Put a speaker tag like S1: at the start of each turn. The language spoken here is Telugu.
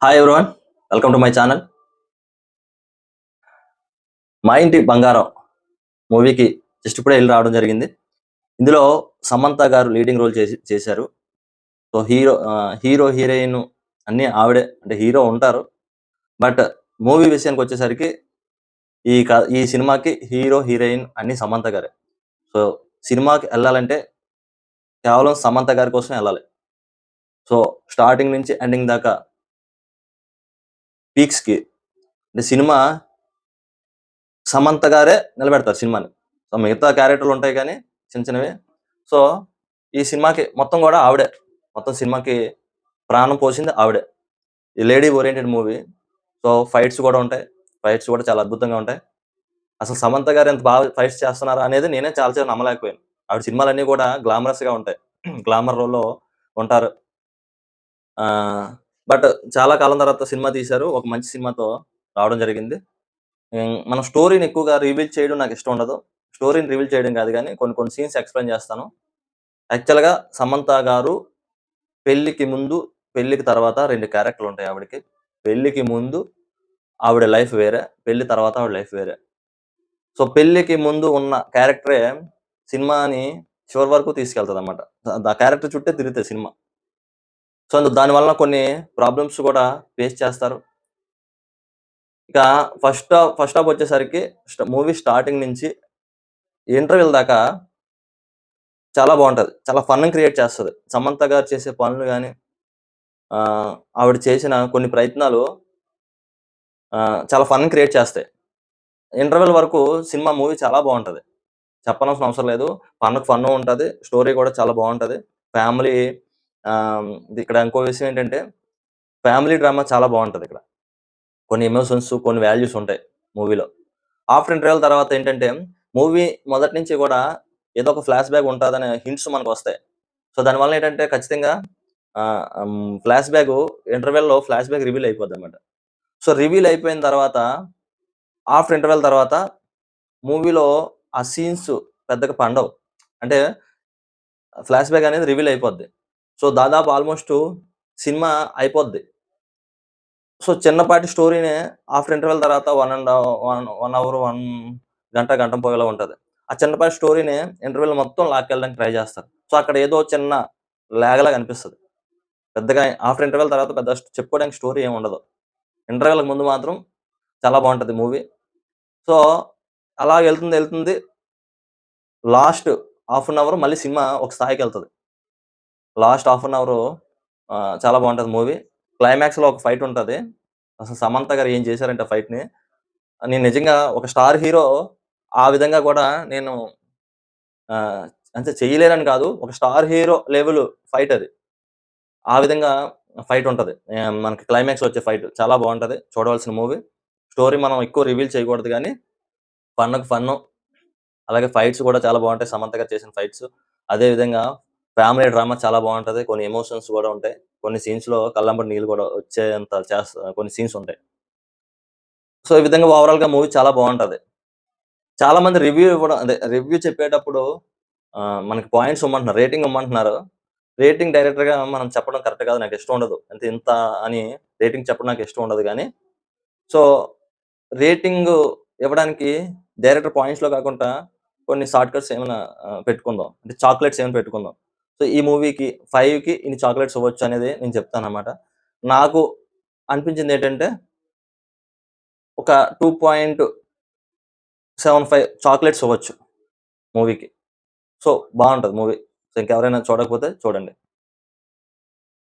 S1: Hi everyone, welcome to my channel. మా ఇంటి బంగారం మూవీకి జస్ట్ ఇప్పుడే వెళ్ళి రావడం జరిగింది. ఇందులో సమంత గారు లీడింగ్ రోల్ చేశారు. సో హీరో హీరోయిన్ అన్నీ ఆవిడే, అంటే హీరో ఉంటారు. బట్ మూవీ విషయానికి వచ్చేసరికి ఈ సినిమాకి హీరో హీరోయిన్ అన్ని సమంత గారే. సో సినిమాకి వెళ్ళాలంటే కేవలం సమంత గారి కోసం వెళ్ళాలి. సో స్టార్టింగ్ నుంచి ఎండింగ్ దాకా పీక్స్‌కి అంటే సినిమా సమంత గారే నిలబెడతారు సినిమాని. సో మిగతా క్యారెక్టర్లు ఉంటాయి కానీ చిన్న చిన్నవి. సో ఈ సినిమాకి మొత్తం కూడా ఆవిడే. మొత్తం సినిమాకి ప్రాణం పోసింది ఆవిడే. ఈ lady oriented movie. So fights కూడా ఉంటాయి. ఫైట్స్ కూడా చాలా అద్భుతంగా ఉంటాయి. అసలు సమంత గారు ఎంత బాగా ఫైట్స్ చేస్తున్నారా అనేది నేనే చాలా సేపు నమ్మలేకపోయాను. ఆవిడ సినిమాలన్నీ కూడా గ్లామరస్‌గా ఉంటాయి. గ్లామర్ రోల్‌లో ఉంటారు. బట్ చాలా కాలం తర్వాత సినిమా తీశారు. ఒక మంచి సినిమాతో రావడం జరిగింది. మనం స్టోరీని ఎక్కువగా రివీల్ చేయడం నాకిష్టం ఉండదు. స్టోరీని రివీల్ చేయడం కాదు గానీ, కొన్ని కొన్ని సీన్స్ ఎక్స్‌ప్లెయిన్ చేస్తాను. యాక్చువల్‌గా సమంత గారు పెళ్ళికి ముందు, పెళ్ళికి తర్వాత 2 క్యారెక్టర్‌లుంటాయి ఆవిడకి. పెళ్ళికి ముందు ఆవిడ లైఫ్ వేరే, పెళ్లి తర్వాత ఆవిడ లైఫ్ వేరే. సో, పెళ్ళికి ముందు ఉన్న క్యారెక్టరే సినిమాని చివరి వరకు తీసుకెళ్తదనమాట. ఆ క్యారెక్టర్ చుట్టే తిరుగుతది సినిమా. సో, దానివల్ల కొన్ని ప్రాబ్లమ్స్ కూడా ఫేస్ చేస్తారు. ఇక ఫస్ట్ హాఫ్ వచ్చేసరికి మూవీ స్టార్టింగ్ నుంచి ఇంటర్వెల్ దాకా చాలా బావుంటది. చాలా ఫన్‌ని క్రియేట్ చేస్తది. సమంత గారు చేసే పనులు గాని, ఆవిడ చేసిన కొన్ని ప్రయత్నాలు చాలా ఫన్ క్రియేట్ చేస్తాయి. ఇంటర్వెల్ వరకు మూవీ చాలా బావుంటది. చెప్పనవసరం అవసరం లేదు. ఫన్‌కి ఫన్ను ఉంటది. స్టోరీ కూడా చాలా బావుంటది. ఫ్యామిలీ ఇక్కడ ఇంకో విషయం ఏంటంటే, ఫ్యామిలీ డ్రామా చాలా బావుంటదిక్కడ. కొన్ని ఎమోషన్స్, కొన్ని వాల్యూస్ ఉంటాయి మూవీలో. ఆఫ్టర్ ఇంటర్వెల్ తర్వాత ఏంటంటే, మూవీ మొదటి నుంచి కూడా ఏదో ఒక ఫ్లాష్ బ్యాక్ ఉంటదనే హింట్స్ మనకొస్తాయి. సో, దానివల్ల ఏంటంటే ఖచ్చితంగా ఫ్లాష్ బ్యాకు ఇంటర్వెల్‌లో ఫ్లాష్ బ్యాక్ రివీల్ అయిపోద్దనమాట. సో, రివీల్ అయిపోయిన తర్వాత ఆఫ్టర్ ఇంటర్వెల్ తర్వాత మూవీలో ఆ సీన్స్ పెద్దగా పండవు. అంటే ఫ్లాష్ బ్యాక్ అనేది రివీల్ అయిపోద్ది. సో, దాదాపు ఆల్‌మోస్టు సినిమా అయిపోద్ది. సో, చిన్నపాటి స్టోరీనే ఆఫ్టర్ ఇంటర్వెల్ తర్వాత 1 అవర్, 1 గంట, గంట పోయేలా ఉంటది. ఆ చిన్నపాటి స్టోరీని ఇంటర్వెల్ మొత్తం లాక్కెళ్ళడానికి ట్రై జేస్తారు. సో, అక్కడ ఏదో చిన్న లాగ్‌లాగా అనిపిస్తది. పెద్దగా ఆఫ్టర్ ఇంటర్వెల్ తర్వాత పెద్ద చెప్పుకోవడానికి స్టోరీ ఏమి ఉండదు. ఇంటర్వెల్‌కి ముందు మాత్రం చాలా బావుంటది మూవీ. సో, అలా ఎళ్తుంది. లాస్ట్ హాఫ్ అన్ అవర్ మళ్ళీ సినిమా ఒక స్థాయికెళ్తది. లాస్ట్ హాఫ్ అన్ అవరు చాలా బావుంటది మూవీ. క్లైమాక్స్‌లో ఒక ఫైట్ ఉంటది. అసలు సమంత గారు ఏం చేశారంటే ఆ ఫైట్‌ని, నేను నిజంగా ఒక స్టార్ హీరో ఆ విధంగా కూడా నేను ఆహ్, అంటే చేయలేరని కాదు. ఒక స్టార్ హీరో లెవెల్ ఫైట్ అది. ఆ విధంగా ఫైట్ ఉంటది. మనకి క్లైమాక్స్‌లో వచ్చే ఫైట్ చాలా బావుంటది. చూడవలసిన మూవీ. స్టోరీ మనం ఎక్కువ రివీల్ చేయకూడదు గానీ, ఫన్‌కి ఫన్ను. అలాగే ఫైట్స్ కూడా చాలా బావుంటాయి. సమంత గారు చేసిన ఫైట్స్. అదే విధంగా ఫ్యామిలీ డ్రామా చాలా బావుంటది. కొన్ని ఎమోషన్స్ గూడా ఉంటాయి. కొన్ని సీన్స్‌లో కళ్ళెంబట నీళ్ళు గూడా వచ్చేంత కొన్ని సీన్స్ ఉంటాయి. సో, ఈ విధంగా ఓవరాల్‌గా మూవీ చాలా బావుంటది. చాలా మంది రివ్యూ ఇవ్వడం అదే రివ్యూ చెప్పేటప్పుడు మనకి పాయింట్స్ ఇమ్మంటున్నారు. రేటింగ్ ఇమ్మంటున్నారు. రేటింగ్ డైరెక్టర్‌గా మనం చెప్పడం కరెక్ట్ కాదు. నాకిష్టం ఉండదు. అంటే ఇంత అని రేటింగ్ చెప్పడం నాకిష్టం ఉండదు గానీ, సో, రేటింగు ఇవ్వడానికి డైరెక్టర్ పాయింట్స్‌లో కాకుండా కొన్ని షార్ట్ కట్స్ ఏమైనా పెట్టుకుందాం. అంటే చాక్లేట్స్ ఏమైనా పెట్టుకుందాం. సో, ఈ మూవీకి 5కి ఇన్ని చాక్లేట్స్ ఇవ్వచ్చు అనేది నేను చెప్తాననమాట. నాకు అనిపించిందేంటంటే ఒక 2.75 చాక్లేట్స్ ఇవ్వచ్చు మూవీకి. సో, బావుంటది మూవీ. సో, ఇంకెవరైనా చూడకపోతే చూడండి.